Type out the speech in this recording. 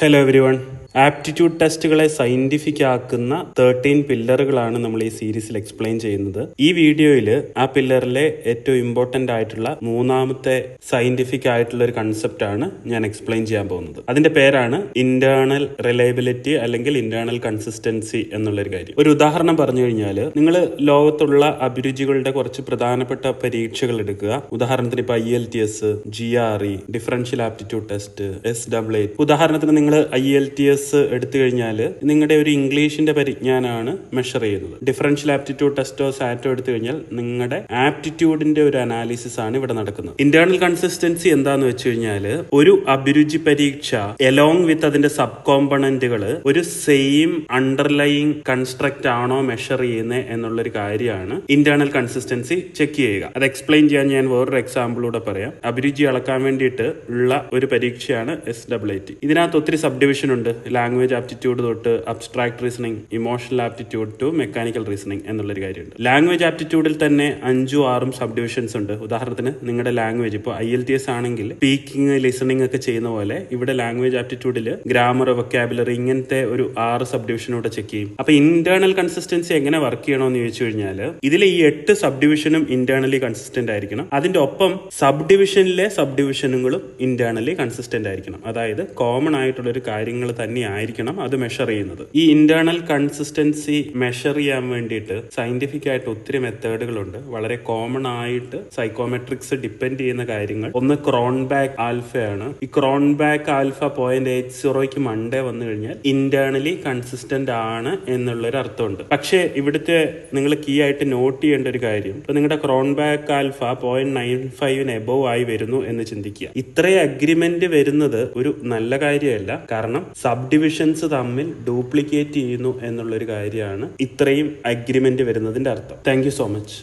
Hello everyone. Aptitude ടെസ്റ്റുകളെ scientific ആക്കുന്ന 13 പില്ലറുകളാണ് നമ്മൾ ഈ സീരീസിൽ എക്സ്പ്ലെയിൻ ചെയ്യുന്നത്. ഈ വീഡിയോയിൽ ആ പില്ലറിലെ ഏറ്റവും ഇമ്പോർട്ടന്റ് ആയിട്ടുള്ള മൂന്നാമത്തെ സയന്റിഫിക് ആയിട്ടുള്ള ഒരു കൺസെപ്റ്റ് ആണ് ഞാൻ എക്സ്പ്ലെയിൻ ചെയ്യാൻ പോകുന്നത്. അതിന്റെ പേരാണ് ഇന്റേണൽ റിലയബിലിറ്റി അല്ലെങ്കിൽ ഇന്റേണൽ കൺസിസ്റ്റൻസി എന്നുള്ളൊരു കാര്യം. ഒരു ഉദാഹരണം പറഞ്ഞു കഴിഞ്ഞാൽ, നിങ്ങൾ ലോകത്തുള്ള അഭിരുചികളുടെ കുറച്ച് പ്രധാനപ്പെട്ട പരീക്ഷകൾ എടുക്കുക. ഉദാഹരണത്തിന് ഇപ്പൊ IELTS, GRE, differential aptitude test, SAA. ഉദാഹരണത്തിന് നിങ്ങൾ IELTS എടുത്തു കഴിഞ്ഞാൽ നിങ്ങളുടെ ഒരു ഇംഗ്ലീഷിന്റെ പരിജ്ഞാനമാണ് മെഷർ ചെയ്യുന്നത്. ഡിഫറൻഷ്യൽ ആപ്റ്റിറ്റ്യൂഡ് ടെസ്റ്റോ സാറ്റോ എടുത്തു കഴിഞ്ഞാൽ നിങ്ങളുടെ ആപ്റ്റിറ്റ്യൂഡിന്റെ ഒരു അനാലിസിസ് ആണ് ഇവിടെ നടക്കുന്നത്. ഇന്റേണൽ കൺസിസ്റ്റൻസി എന്താന്ന് വെച്ച് കഴിഞ്ഞാൽ, ഒരു അഭിരുചി പരീക്ഷ എലോങ് വിത്ത് അതിന്റെ സബ് കോമ്പണന്റുകൾ ഒരു സെയിം അണ്ടർലൈങ് കൺസ്ട്രക്ട് ആണോ മെഷർ ചെയ്യുന്നത് എന്നുള്ളൊരു കാര്യമാണ് ഇന്റേണൽ കൺസിസ്റ്റൻസി ചെക്ക് ചെയ്യുക. അത് എക്സ്പ്ലെയിൻ ചെയ്യാൻ ഞാൻ വേറൊരു എക്സാമ്പിളൂടെ പറയാം. അഭിരുചി അളക്കാൻ വേണ്ടിയിട്ട് ഉള്ള ഒരു പരീക്ഷയാണ് SAT. ഇതിനകത്ത് ഒത്തിരി സബ് ഡിവിഷൻ ഉണ്ട്. ലാംഗ്വേജ് ആപ്റ്റിറ്റ്യൂഡ് തൊട്ട് abstract reasoning, emotional aptitude to mechanical reasoning എന്നുള്ളൊരു കാര്യമുണ്ട്. ലാംഗ്വേജ് ആപ്റ്റിറ്റ്യൂഡിൽ തന്നെ 5-6 സബ് ഡിവിഷൻസ് ഉണ്ട്. ഉദാഹരണത്തിന് നിങ്ങളുടെ ലാംഗ്വേജ് ഇപ്പോൾ IELTS ആണെങ്കിൽ സ്പീക്കിംഗ്, ലിസണിംഗ് ഒക്കെ ചെയ്യുന്ന പോലെ ഇവിടെ ലാംഗ്വേജ് ആപ്റ്റിറ്റ്യൂഡിൽ ഗ്രാമർ, വൊക്കാബുലറി, ഇങ്ങനത്തെ ഒരു 6 സബ് ഡിവിഷനോടെ ചെക്ക് ചെയ്യും. അപ്പൊ ഇന്റേണൽ കൺസിസ്റ്റൻസി എങ്ങനെ വർക്ക് ചെയ്യണമെന്ന് ചോദിച്ചു കഴിഞ്ഞാൽ, ഇതിലെ ഈ 8 സബ് ഡിവിഷനും ഇന്റേണലി കൺസിസ്റ്റന്റ് ആയിരിക്കണം. അതിന്റെ ഒപ്പം സബ് ഡിവിഷനിലെ സബ് ഡിവിഷനുകളും ഇന്റേണലി കൺസിസ്റ്റന്റ് ആയിരിക്കണം. അതായത് കോമൺ ആയിട്ടുള്ള ഒരു കാര്യങ്ങൾ തന്നെ ആയിരിക്കണം അത് മെഷർ ചെയ്യുന്നത്. ഈ ഇന്റേണൽ കൺസിസ്റ്റൻസി മെഷർ ചെയ്യാൻ വേണ്ടിയിട്ട് സയന്റിഫിക് ആയിട്ട് ഒത്തിരി മെത്തേഡുകളുണ്ട്. വളരെ കോമൺ ആയിട്ട് സൈക്കോമെട്രിക്സ് ഡിപ്പെൻഡ് ചെയ്യുന്ന കാര്യങ്ങൾ ഒന്ന് ക്രോൺബാക്ക് ആൽഫയാണ്. ഈ ക്രോൺബാക്ക് ആൽഫ 0.80 മണ്ടേ വന്നു കഴിഞ്ഞാൽ ഇന്റേണലി കൺസിസ്റ്റന്റ് ആണ് എന്നുള്ളൊരു അർത്ഥമുണ്ട്. പക്ഷേ ഇവിടുത്തെ നിങ്ങൾ കീ ആയിട്ട് നോട്ട് ചെയ്യേണ്ട ഒരു കാര്യം, ഇപ്പൊ നിങ്ങളുടെ ക്രോൺബാക്ക് ആൽഫ 0.95 എബോവ് ആയി വരുന്നു എന്ന് ചിന്തിക്കുക. ഇത്രയും അഗ്രിമെന്റ് വരുന്നത് ഒരു നല്ല കാര്യമല്ല. കാരണം സബ് ഡിവിഷൻസ് തമ്മിൽ ഡ്യൂപ്ലിക്കേറ്റ് ചെയ്യുന്നു എന്നുള്ളൊരു കാര്യമാണ് ഇത്രയും അഗ്രിമെന്റ് വരുന്നതിന്റെ അർത്ഥം. Thank you so much.